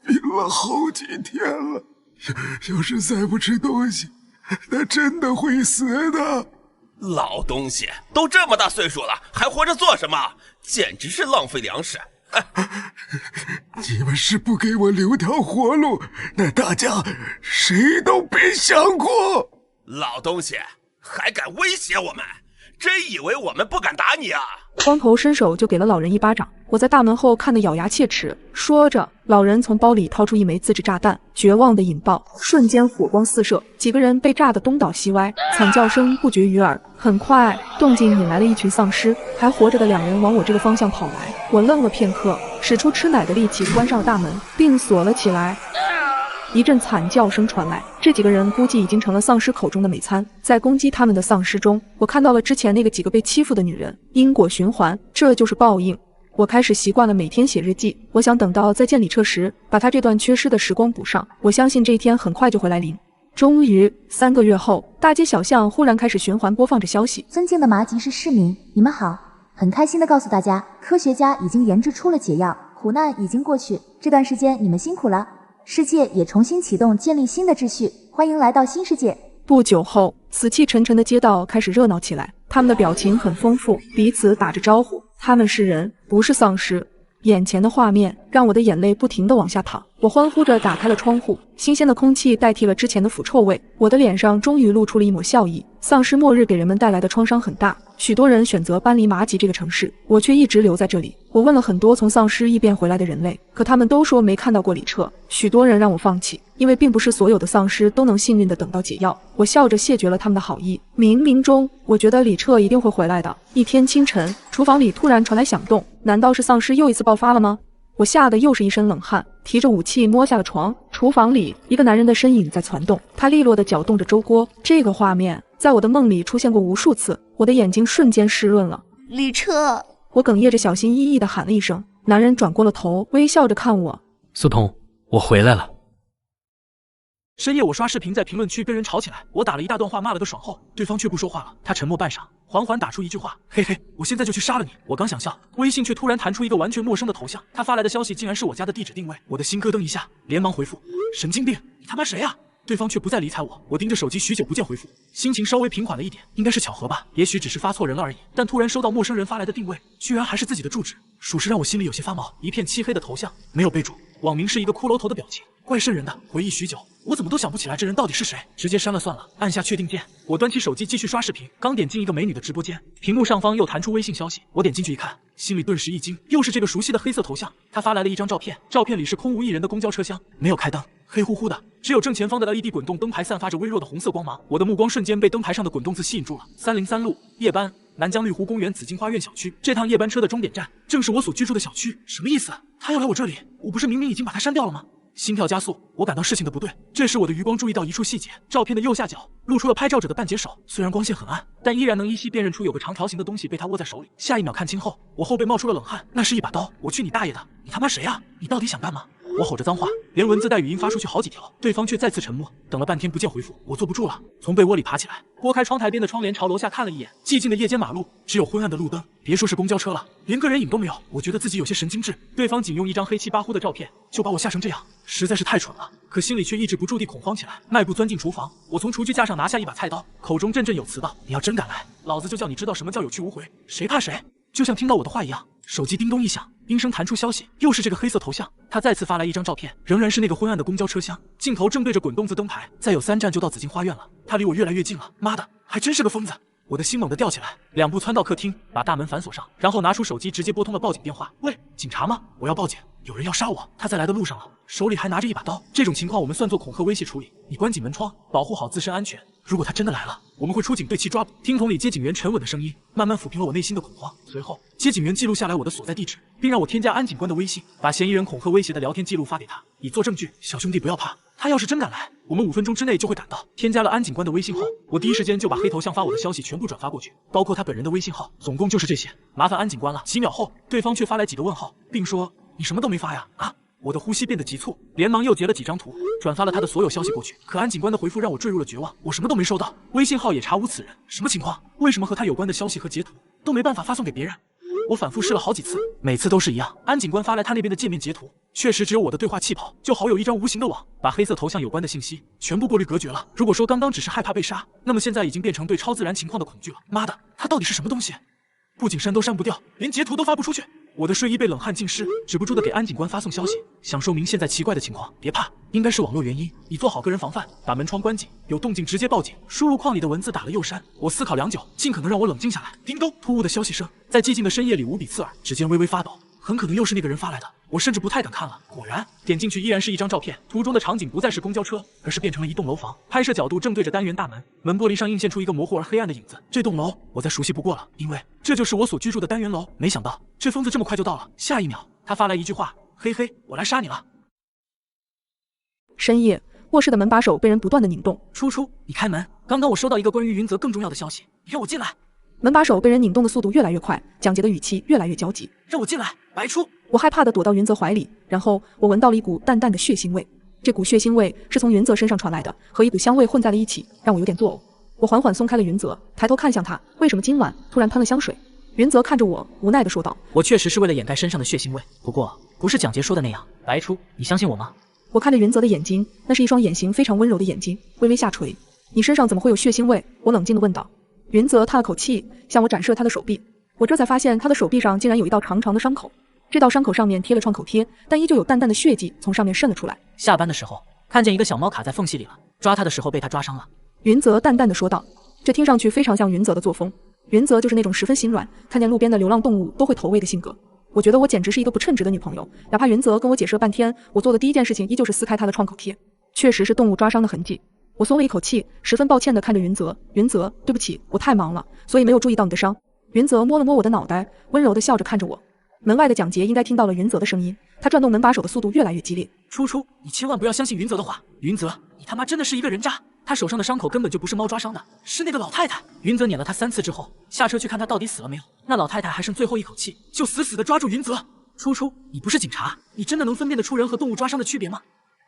病了好几天了，要是再不吃东西，那真的会死的。老东西，都这么大岁数了，还活着做什么？简直是浪费粮食！你们是不给我留条活路，那大家谁都别想过。老东西，还敢威胁我们？真以为我们不敢打你啊？光头伸手就给了老人一巴掌，我在大门后看得咬牙切齿。说着，老人从包里掏出一枚自制炸弹，绝望的引爆，瞬间火光四射，几个人被炸得东倒西歪，惨叫声不绝于耳。很快，动静引来了一群丧尸，还活着的2人往我这个方向跑来。我愣了片刻，使出吃奶的力气关上了大门，并锁了起来。一阵惨叫声传来，这几个人估计已经成了丧尸口中的美餐。在攻击他们的丧尸中，我看到了之前那个几个被欺负的女人。因果循环，这就是报应。我开始习惯了每天写日记，我想等到再见李彻时，把他这段缺失的时光补上。我相信这一天很快就会来临。终于，3个月后，大街小巷忽然开始循环播放着消息。尊敬的麻吉市市民，你们好，很开心的告诉大家，科学家已经研制出了解药，苦难已经过去，这段时间你们辛苦了。世界也重新启动，建立新的秩序，欢迎来到新世界。不久后，死气沉沉的街道开始热闹起来，他们的表情很丰富，彼此打着招呼。他们是人，不是丧尸。眼前的画面让我的眼泪不停地往下淌，我欢呼着打开了窗户，新鲜的空气代替了之前的腐臭味，我的脸上终于露出了一抹笑意。丧尸末日给人们带来的创伤很大，许多人选择搬离麻吉这个城市，我却一直留在这里。我问了很多从丧尸异变回来的人类，可他们都说没看到过李彻。许多人让我放弃，因为并不是所有的丧尸都能幸运地等到解药。我笑着谢绝了他们的好意。冥冥中，我觉得李彻一定会回来的。一天清晨，厨房里突然传来响动，难道是丧尸又一次爆发了吗？我吓得又是一身冷汗，提着武器摸下了床。厨房里，一个男人的身影在攒动，他利落地搅动着粥锅。这个画面在我的梦里出现过无数次，我的眼睛瞬间湿润了。李彻，我哽咽着小心翼翼地喊了一声。男人转过了头，微笑着看我。苏童，我回来了。深夜我刷视频，在评论区跟人吵起来，我打了一大段话骂了个爽后，对方却不说话了。他沉默半晌，缓缓打出一句话：嘿嘿，我现在就去杀了你。我刚想笑，微信却突然弹出一个完全陌生的头像，他发来的消息竟然是我家的地址定位。我的心咯噔一下，连忙回复：神经病，你他妈谁啊？对方却不再理睬我，我盯着手机许久不见回复，心情稍微平缓了一点，应该是巧合吧，也许只是发错人了而已。但突然收到陌生人发来的定位，居然还是自己的住址，属实让我心里有些发毛。一片漆黑的头像，没有备注，网名是一个骷髅头的表情，怪瘆人的。回忆许久，我怎么都想不起来这人到底是谁，直接删了算了，按下确定键。我端起手机继续刷视频，刚点进一个美女的直播间，屏幕上方又弹出微信消息，我点进去一看，心里顿时一惊，又是这个熟悉的黑色头像。他发来了一张照片，照片里是空无一人的公交车厢，没有开灯，黑乎乎的，只有正前方的 LED 滚动灯牌散发着微弱的红色光芒。我的目光瞬间被灯牌上的滚动字吸引住了。303路夜班，南江绿湖公园紫荆花苑小区。这趟夜班车的终点站正是我所居住的小区。什么意思？他要来我这里？我不是明明已经把他删掉了吗？心跳加速，我感到事情的不对。这时我的余光注意到一处细节，照片的右下角露出了拍照者的半截手，虽然光线很暗，但依然能依稀辨认出有个长条形的东西被他握在手里。下一秒看清后，我后背冒出了冷汗，那是一把刀。我去你大爷的！你他妈谁啊？你到底想干嘛？我吼着脏话，连文字带语音发出去好几条，对方却再次沉默。等了半天不见回复，我坐不住了，从被窝里爬起来，拨开窗台边的窗帘，朝楼下看了一眼。寂静的夜间马路，只有昏暗的路灯，别说是公交车了，连个人影都没有。我觉得自己有些神经质，对方仅用一张黑漆巴糊的照片就把我吓成这样，实在是太蠢了。可心里却抑制不住地恐慌起来，迈步钻进厨房，我从厨具架上拿下一把菜刀，口中振振有词道：你要真敢来，老子就叫你知道什么叫有去无回，谁怕谁。就像听到我的话一样，手机叮咚一响，铃声弹出消息，又是这个黑色头像。他再次发来一张照片，仍然是那个昏暗的公交车厢，镜头正对着滚动字灯牌，再有3站就到紫荆花苑了。他离我越来越近了，妈的，还真是个疯子！我的心猛地吊起来，2步窜到客厅，把大门反锁上，然后拿出手机直接拨通了报警电话。喂，警察吗？我要报警，有人要杀我，他在来的路上了，手里还拿着一把刀。这种情况我们算作恐吓威胁处理，你关紧门窗，保护好自身安全。如果他真的来了，我们会出警对其抓捕。听筒里接警员沉稳的声音，慢慢抚平了我内心的恐慌。随后，接警员记录下来我的所在地址，并让我添加安警官的微信，把嫌疑人恐吓威胁的聊天记录发给他，以作证据。小兄弟不要怕，他要是真敢来，我们5分钟之内就会赶到。添加了安警官的微信后，我第一时间就把黑头像发我的消息全部转发过去，包括他本人的微信号，总共就是这些。麻烦安警官了。几秒后，对方却发来几个问号，并说：你什么都没发呀？啊！我的呼吸变得急促，连忙又截了几张图，转发了他的所有消息过去。可安警官的回复让我坠入了绝望，我什么都没收到，微信号也查无此人。什么情况？为什么和他有关的消息和截图都没办法发送给别人？我反复试了好几次，每次都是一样。安警官发来他那边的界面截图，确实只有我的对话气泡，就好有一张无形的网，把黑色头像有关的信息全部过滤隔绝了。如果说刚刚只是害怕被杀，那么现在已经变成对超自然情况的恐惧了。妈的，他到底是什么东西？不仅删都删不掉，连截图都发不出去。我的睡衣被冷汗浸湿，止不住的给安警官发送消息，想说明现在奇怪的情况。别怕，应该是网络原因，你做好个人防范，把门窗关紧，有动静直接报警。输入框里的文字打了又删，我思考良久，尽可能让我冷静下来。叮咚，突兀的消息声在寂静的深夜里无比刺耳，指尖微微发抖，很可能又是那个人发来的。我甚至不太敢看了。果然，点进去依然是一张照片，图中的场景不再是公交车，而是变成了一栋楼房，拍摄角度正对着单元大门，门玻璃上映现出一个模糊而黑暗的影子。这栋楼我再熟悉不过了，因为这就是我所居住的单元楼。没想到这疯子这么快就到了。下一秒，他发来一句话：嘿嘿，我来杀你了。深夜，卧室的门把手被人不断的拧动。初初，你开门，刚刚我收到一个关于云泽更重要的消息，你让我进来。门把手被人拧动的速度越来越快，蒋洁的语气越来越焦急。让我进来，白初。我害怕地躲到云泽怀里，然后我闻到了一股淡淡的血腥味。这股血腥味是从云泽身上传来的，和一股香味混在了一起，让我有点作呕。我缓缓松开了云泽，抬头看向他，为什么今晚突然喷了香水？云泽看着我，无奈地说道：我确实是为了掩盖身上的血腥味，不过不是蒋洁说的那样。白初，你相信我吗？我看着云泽的眼睛，那是一双眼型非常温柔的眼睛，微微下垂。你身上怎么会有血腥味？我冷静地问道。云泽叹了口气，向我展示了他的手臂。我这才发现他的手臂上竟然有一道长长的伤口，这道伤口上面贴了创口贴，但依旧有淡淡的血迹从上面渗了出来。下班的时候看见一个小猫卡在缝隙里了，抓它的时候被它抓伤了。云泽淡淡地说道，这听上去非常像云泽的作风。云泽就是那种十分心软，看见路边的流浪动物都会投喂的性格。我觉得我简直是一个不称职的女朋友，哪怕云泽跟我解释了半天，我做的第一件事情依旧是撕开他的创口贴，确实是动物抓伤的痕迹。我松了一口气，十分抱歉地看着云泽，云泽，对不起，我太忙了，所以没有注意到你的伤。云泽摸了摸我的脑袋，温柔地笑着看着我。门外的蒋洁应该听到了云泽的声音，他转动门把手的速度越来越激烈。初初，你千万不要相信云泽的话。云泽，你他妈真的是一个人渣！他手上的伤口根本就不是猫抓伤的，是那个老太太。云泽撵了他3次之后，下车去看他到底死了没有。那老太太还剩最后一口气，就死死地抓住云泽。初初，你不是警察，你真的能分辨得出人和动物抓伤的区别吗？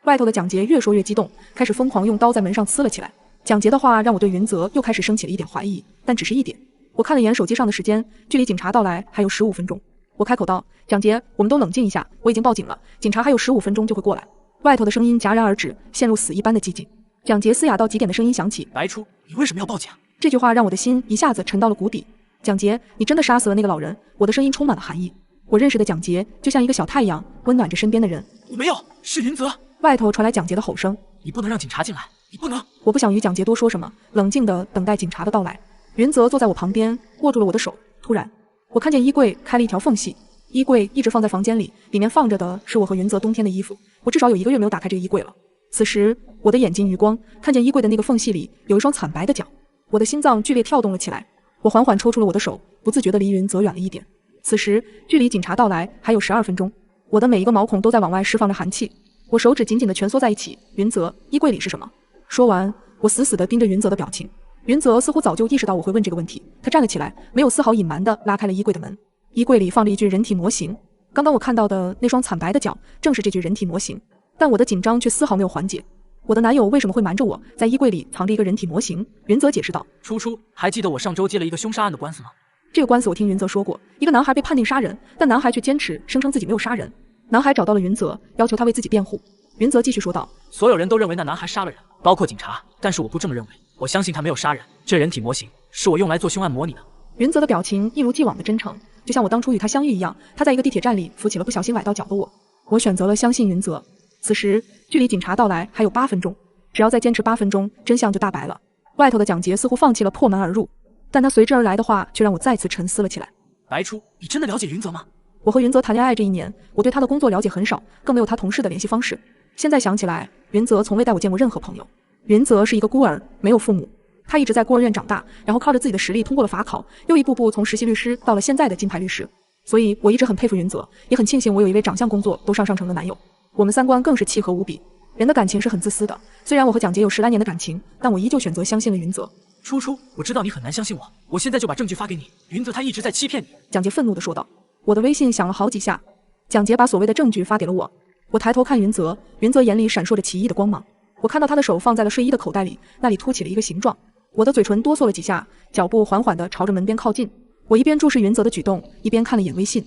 外头的蒋杰越说越激动，开始疯狂用刀在门上呲了起来。蒋杰的话让我对云泽又开始升起了一点怀疑，但只是一点。我看了眼手机上的时间，距离警察到来还有15分钟。我开口道：“蒋杰，我们都冷静一下，我已经报警了，警察还有15分钟就会过来。”外头的声音戛然而止，陷入死一般的寂静。蒋杰嘶哑到极点的声音响起：“白初，你为什么要报警？”这句话让我的心一下子沉到了谷底。蒋杰，你真的杀死了那个老人？我的声音充满了寒意。我认识的蒋杰就像一个小太阳，温暖着身边的人。我没有，是云泽。外头传来蒋杰的吼声：“你不能让警察进来，你不能！”我不想与蒋杰多说什么，冷静地等待警察的到来。云泽坐在我旁边，握住了我的手。突然，我看见衣柜开了一条缝隙，衣柜一直放在房间里，里面放着的是我和云泽冬天的衣服。我至少有1个月没有打开这个衣柜了。此时，我的眼睛余光看见衣柜的那个缝隙里有一双惨白的脚，我的心脏剧烈跳动了起来。我缓缓抽出了我的手，不自觉地离云泽远了一点。此时，距离警察到来还有12分钟，我的每一个毛孔都在往外释放着寒气。我手指紧紧地蜷缩在一起。云泽，衣柜里是什么？说完，我死死地盯着云泽的表情。云泽似乎早就意识到我会问这个问题，他站了起来，没有丝毫隐瞒地拉开了衣柜的门。衣柜里放着一具人体模型，刚刚我看到的那双惨白的脚正是这具人体模型，但我的紧张却丝毫没有缓解。我的男友为什么会瞒着我在衣柜里藏着一个人体模型？云泽解释道：“初初，还记得我上周接了一个凶杀案的官司吗？”这个官司我听云泽说过，一个男孩被判定杀人，但男孩却坚持声称自己没有杀人。男孩找到了云泽，要求他为自己辩护。云泽继续说道：“所有人都认为那男孩杀了人，包括警察，但是我不这么认为。我相信他没有杀人，这人体模型是我用来做凶案模拟的。”云泽的表情一如既往的真诚，就像我当初与他相遇一样。他在一个地铁站里扶起了不小心崴到脚的我。我选择了相信云泽。此时，距离警察到来还有8分钟，只要再坚持8分钟，真相就大白了。外头的蒋杰似乎放弃了破门而入，但他随之而来的话却让我再次沉思了起来。白初，你真的了解云泽吗？我和云泽谈恋爱这1年，我对他的工作了解很少，更没有他同事的联系方式。现在想起来，云泽从未带我见过任何朋友。云泽是一个孤儿，没有父母，他一直在孤儿院长大，然后靠着自己的实力通过了法考，又一步步从实习律师到了现在的金牌律师。所以我一直很佩服云泽，也很庆幸我有一位长相工作都上乘的男友。我们3观更是契合无比。人的感情是很自私的，虽然我和蒋杰有10来年的感情，但我依旧选择相信了云泽。初初，我知道你很难相信我，我现在就把证据发给你。云泽他一直在欺骗你。蒋杰愤怒地说道。我的微信响了好几下，蒋杰把所谓的证据发给了我。我抬头看云泽，云泽眼里闪烁着奇异的光芒。我看到他的手放在了睡衣的口袋里，那里凸起了一个形状。我的嘴唇哆嗦了几下，脚步缓缓地朝着门边靠近。我一边注视云泽的举动，一边看了眼微信，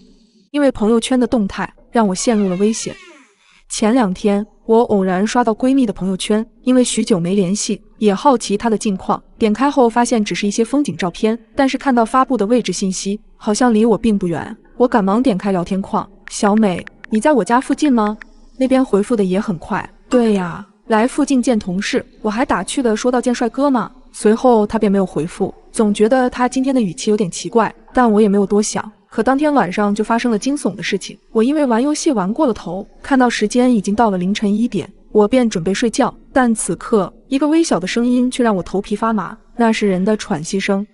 因为朋友圈的动态让我陷入了危险。前2天，我偶然刷到闺蜜的朋友圈，因为许久没联系，也好奇她的近况，点开后发现只是一些风景照片，但是看到发布的位置信息，好像离我并不远。我赶忙点开聊天框，小美，你在我家附近吗？那边回复的也很快，对呀，来附近见同事。我还打趣的说到见帅哥吗？随后他便没有回复，总觉得他今天的语气有点奇怪，但我也没有多想。可当天晚上就发生了惊悚的事情，我因为玩游戏玩过了头，看到时间已经到了凌晨1点，我便准备睡觉，但此刻一个微小的声音却让我头皮发麻，那是人的喘息声，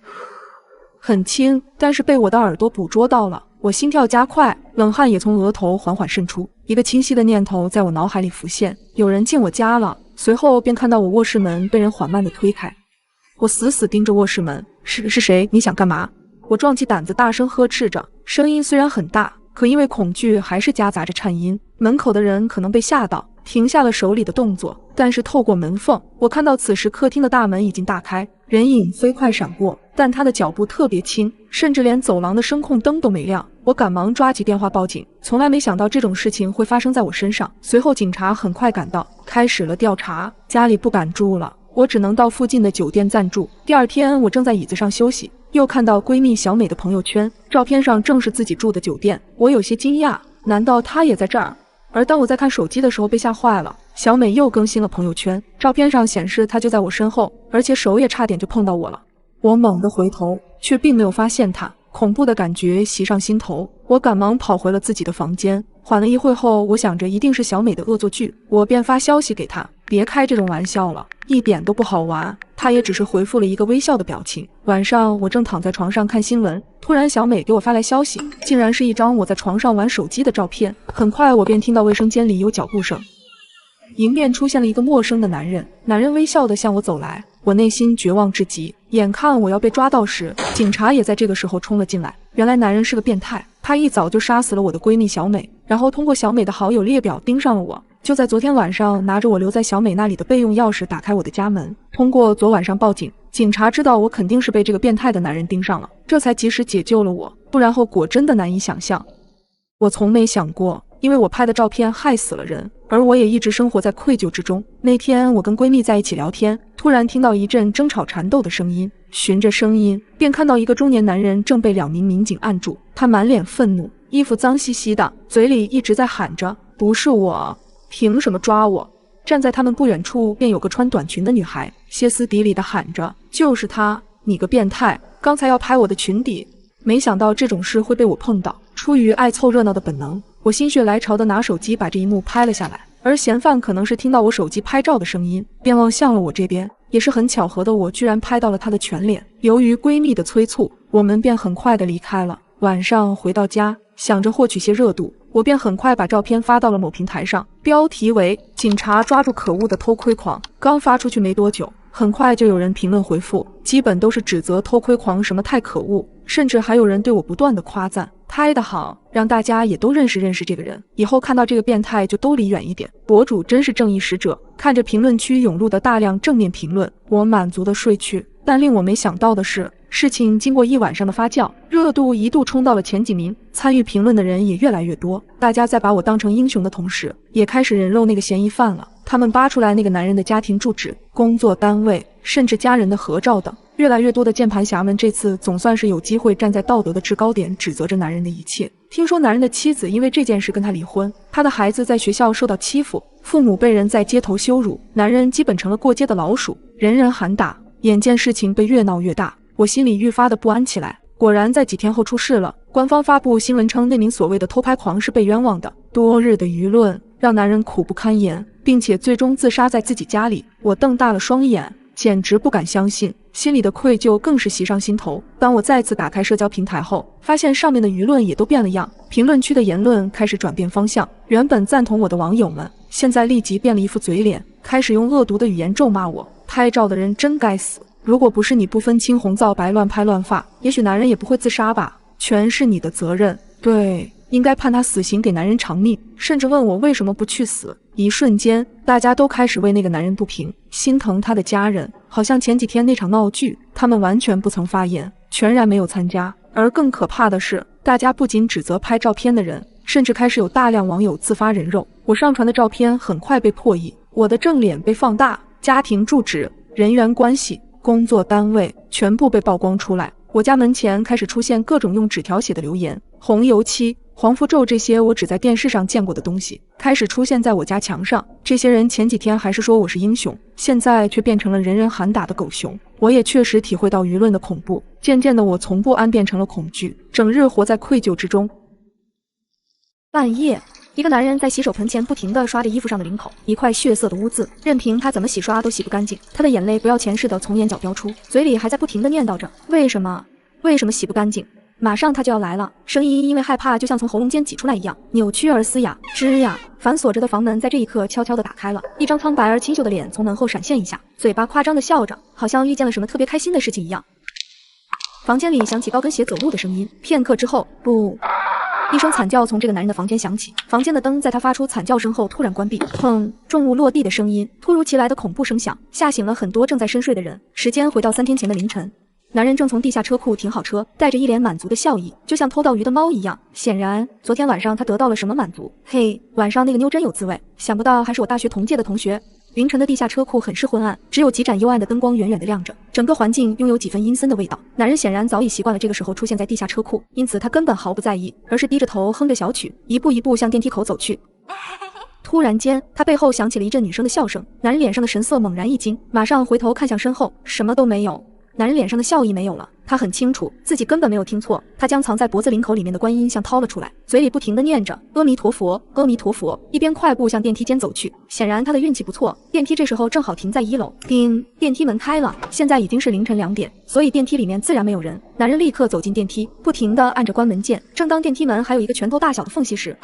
很轻，但是被我的耳朵捕捉到了。我心跳加快，冷汗也从额头缓缓渗出，一个清晰的念头在我脑海里浮现，有人进我家了。随后便看到我卧室门被人缓慢地推开，我死死盯着卧室门，是谁？你想干嘛？我壮起胆子大声呵斥着，声音虽然很大，可因为恐惧还是夹杂着颤音。门口的人可能被吓到，停下了手里的动作，但是透过门缝，我看到此时客厅的大门已经大开，人影飞快闪过，但他的脚步特别轻，甚至连走廊的声控灯都没亮。我赶忙抓起电话报警，从来没想到这种事情会发生在我身上。随后警察很快赶到，开始了调查。家里不敢住了，我只能到附近的酒店暂住。第2天，我正在椅子上休息，又看到闺蜜小美的朋友圈，照片上正是自己住的酒店。我有些惊讶，难道她也在这儿？而当我在看手机的时候，被吓坏了。小美又更新了朋友圈，照片上显示她就在我身后，而且手也差点就碰到我了。我猛地回头，却并没有发现她。恐怖的感觉袭上心头，我赶忙跑回了自己的房间。缓了一会后，我想着一定是小美的恶作剧，我便发消息给她，别开这种玩笑了，一点都不好玩。她也只是回复了一个微笑的表情。晚上我正躺在床上看新闻，突然小美给我发来消息，竟然是一张我在床上玩手机的照片。很快我便听到卫生间里有脚步声，迎面出现了一个陌生的男人，男人微笑地向我走来，我内心绝望至极。眼看我要被抓到时，警察也在这个时候冲了进来。原来男人是个变态，他一早就杀死了我的闺蜜小美，然后通过小美的好友列表盯上了我。就在昨天晚上，拿着我留在小美那里的备用钥匙打开我的家门。通过昨晚上报警，警察知道我肯定是被这个变态的男人盯上了，这才及时解救了我，不然后果真的难以想象。我从没想过，因为我拍的照片害死了人，而我也一直生活在愧疚之中。那天我跟闺蜜在一起聊天，突然听到一阵争吵缠斗的声音，循着声音便看到一个中年男人正被2名民警按住，他满脸愤怒，衣服脏兮兮的，嘴里一直在喊着不是我，凭什么抓我。站在他们不远处便有个穿短裙的女孩，歇斯底里地喊着就是他，你个变态，刚才要拍我的裙底。没想到这种事会被我碰到，出于爱凑热闹的本能，我心血来潮地拿手机把这一幕拍了下来。而嫌犯可能是听到我手机拍照的声音，便望向了我这边。也是很巧合的，我居然拍到了他的全脸。由于闺蜜的催促，我们便很快地离开了。晚上回到家，想着获取些热度，我便很快把照片发到了某平台上，标题为警察抓住可恶的偷窥狂。刚发出去没多久，很快就有人评论回复，基本都是指责偷窥狂什么太可恶，甚至还有人对我不断的夸赞，拍得好，让大家也都认识认识这个人，以后看到这个变态就都离远一点。博主真是正义使者。看着评论区涌入的大量正面评论，我满足的睡去。但令我没想到的是，事情经过一晚上的发酵，热度一度冲到了前几名，参与评论的人也越来越多。大家在把我当成英雄的同时，也开始人肉那个嫌疑犯了。他们扒出来那个男人的家庭住址、工作单位，甚至家人的合照等。越来越多的键盘侠们这次总算是有机会站在道德的制高点，指责着男人的一切。听说男人的妻子因为这件事跟他离婚，他的孩子在学校受到欺负，父母被人在街头羞辱，男人基本成了过街的老鼠，人人喊打。眼见事情被越闹越大，我心里愈发的不安起来。果然在几天后出事了，官方发布新闻称那名所谓的偷拍狂是被冤枉的。多日的舆论让男人苦不堪言，并且最终自杀在自己家里。我瞪大了双眼，简直不敢相信，心里的愧疚更是袭上心头。当我再次打开社交平台后，发现上面的舆论也都变了样，评论区的言论开始转变方向。原本赞同我的网友们，现在立即变了一副嘴脸，开始用恶毒的语言咒骂我。拍照的人真该死，如果不是你不分青红皂白乱拍乱发，也许男人也不会自杀吧，全是你的责任。对，应该判他死刑，给男人偿命，甚至问我为什么不去死。一瞬间，大家都开始为那个男人不平，心疼他的家人。好像前几天那场闹剧，他们完全不曾发言，全然没有参加。而更可怕的是，大家不仅指责拍照片的人，甚至开始有大量网友自发人肉。我上传的照片很快被破译，我的正脸被放大，家庭住址、人员关系、工作单位全部被曝光出来。我家门前开始出现各种用纸条写的留言，红油漆、黄符咒这些我只在电视上见过的东西开始出现在我家墙上。这些人前几天还是说我是英雄，现在却变成了人人喊打的狗熊。我也确实体会到舆论的恐怖，渐渐的我从不安变成了恐惧，整日活在愧疚之中。半夜，一个男人在洗手盆前不停地刷着衣服上的领口，一块血色的污渍，任凭他怎么洗刷都洗不干净。他的眼泪不要钱似的从眼角飙出，嘴里还在不停地念叨着为什么洗不干净。马上他就要来了，声音因为害怕就像从喉咙间挤出来一样，扭曲而嘶哑。吱呀，反锁着的房门在这一刻悄悄地打开了，一张苍白而清秀的脸从门后闪现一下，嘴巴夸张地笑着，好像遇见了什么特别开心的事情一样。房间里响起高跟鞋走路的声音，片刻之后，不，一声惨叫从这个男人的房间响起，房间的灯在他发出惨叫声后突然关闭。砰，重物落地的声音，突如其来的恐怖声响，吓醒了很多正在深睡的人。时间回到3天前的凌晨，男人正从地下车库停好车，带着一脸满足的笑意，就像偷到鱼的猫一样。显然，昨天晚上他得到了什么满足。嘿，晚上那个妞真有滋味，想不到还是我大学同届的同学。凌晨的地下车库很是昏暗，只有几盏幽暗的灯光远远地亮着，整个环境拥有几分阴森的味道。男人显然早已习惯了这个时候出现在地下车库，因此他根本毫不在意，而是低着头哼着小曲，一步一步向电梯口走去。突然间，他背后响起了一阵女生的笑声，男人脸上的神色猛然一惊，马上回头看向身后，什么都没有。男人脸上的笑意没有了，他很清楚自己根本没有听错，他将藏在脖子领口里面的观音像掏了出来，嘴里不停地念着阿弥陀佛阿弥陀佛，一边快步向电梯间走去。显然他的运气不错，电梯这时候正好停在1楼。叮，电梯门开了，现在已经是凌晨2点，所以电梯里面自然没有人。男人立刻走进电梯，不停地按着关门键，正当电梯门还有一个拳头大小的缝隙时，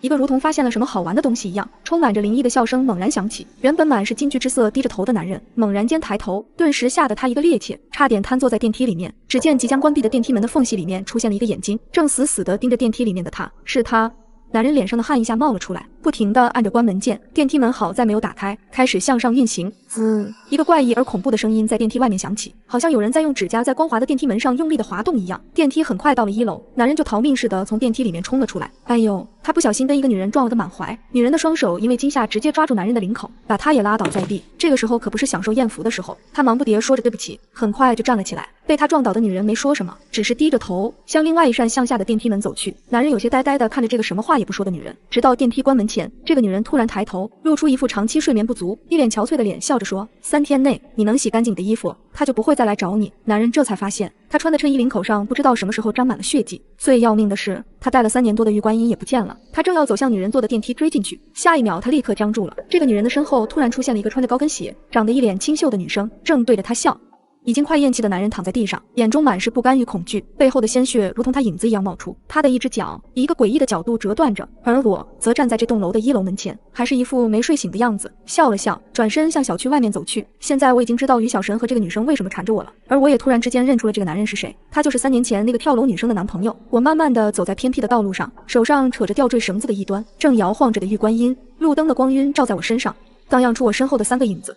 一个如同发现了什么好玩的东西一样，充满着灵异的笑声猛然响起。原本满是金橘之色低着头的男人猛然间抬头，顿时吓得他一个趔趄，差点瘫坐在电梯里面。只见即将关闭的电梯门的缝隙里面出现了一个眼睛，正死死地盯着电梯里面的他。是他。男人脸上的汗一下冒了出来，不停地按着关门键，电梯门好在没有打开，开始向上运行。滋，一个怪异而恐怖的声音在电梯外面响起，好像有人在用指甲在光滑的电梯门上用力地滑动一样。电梯很快到了1楼，男人就逃命似的从电梯里面冲了出来。哎呦，他不小心跟一个女人撞了个满怀，女人的双手因为惊吓直接抓住男人的领口，把他也拉倒在地。这个时候可不是享受艳福的时候，他忙不迭说着对不起，很快就站了起来。被他撞倒的女人没说什么，只是低着头向另外一扇向下的电梯门走去。男人有些呆呆地看着这个什么话也不说的女人，直到电梯关门前，这个女人突然抬头，露出一副长期睡眠不足、一脸憔悴的脸，笑着说：“3天内你能洗干净你的衣服，他就不会再来找你。”男人这才发现，他穿的衬衣领口上不知道什么时候沾满了血迹。最要命的是，他戴了3年多的玉观音也不见了。他正要走向女人坐的电梯追进去，下一秒他立刻僵住了。这个女人的身后突然出现了一个穿着高跟鞋、长得一脸清秀的女生，正对着他笑。已经快咽气的男人躺在地上，眼中满是不甘与恐惧，背后的鲜血如同他影子一样冒出。他的一只脚以一个诡异的角度折断着，而我则站在这栋楼的1楼门前，还是一副没睡醒的样子，笑了笑，转身向小区外面走去。现在我已经知道于小神和这个女生为什么缠着我了，而我也突然之间认出了这个男人是谁，他就是3年前那个跳楼女生的男朋友。我慢慢地走在偏僻的道路上，手上扯着吊坠绳子的一端，正摇晃着的玉观音，路灯的光晕照在我身上，荡漾出我身后的3个影子。